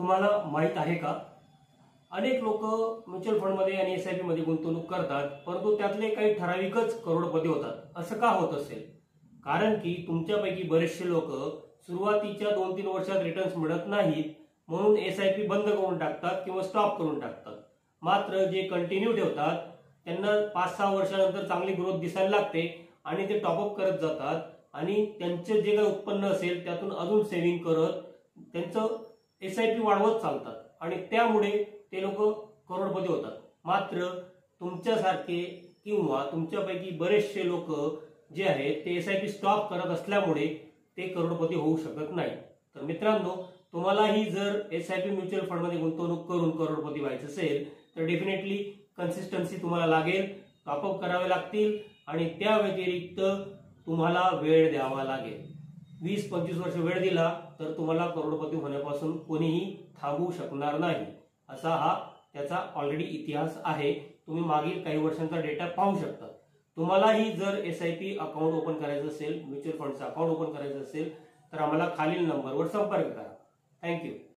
तुम्हाला माहित आहे का, अनेक लोक म्युच्युअल फंड मध्ये आणि एसआयपी मध्ये गुंतवणूक करतात, परंतु त्यातले काही ठराविकच करोडपती होतात। असं का होत असेल? कारण की तुमच्यापैकी बरेचसे लोक सुरुवातीच्या 2-3 वर्षात रिटर्न्स मिळत नाहीत म्हणून एसआयपी बंद करून टाकतात किंवा स्टॉप करून टाकतात। मात्र जे कंटिन्यू ठेवतात त्यांना 5-6 वर्षानंतर चांगली ग्रोथ दिसायला लागते आणि ते टॉपअप करत जातात आणि त्यांचे जे काही उत्पन्न असेल त्यातून अजून सेव्हिंग करत त्यांचं एसआयपी वाढवत चालतात आणि त्यामुळे ते लोक करोडपती होतात। मात्र तुमच्यासारखे किंवा तुमच्यापैकी बरेचसे लोक जे आहेत ते एसआयपी स्टॉप करत असल्यामुळे ते करोडपती होऊ शकत नाही। तर मित्रांनो, तुम्हालाही जर एसआयपी म्युच्युअल फंड मध्ये गुंतवणूक करून करोडपती व्हायचं असेल तर डेफिनेटली कन्सिस्टन्सी तुम्हाला लागेल, टॉपअप करावे लागतील आणि त्या व्यतिरिक्त तुम्हाला वेळ द्यावा लागेल। 20-25 वर्ष वेळ दिला तर तुम्हाला करोडपती होण्यापासून कोणीही थांबवू शकणार नाही, असा हा त्याचा ऑलरेडी इतिहास आहे। तुम्ही मागील काही वर्षांचा डेटा पाहू शकता। तुम्हालाही जर एसआयपी अकाउंट ओपन करायचं असेल, म्युच्युअल फंडचं अकाउंट ओपन करायचं असेल तर आम्हाला खालील नंबरवर संपर्क करा। थँक्यू।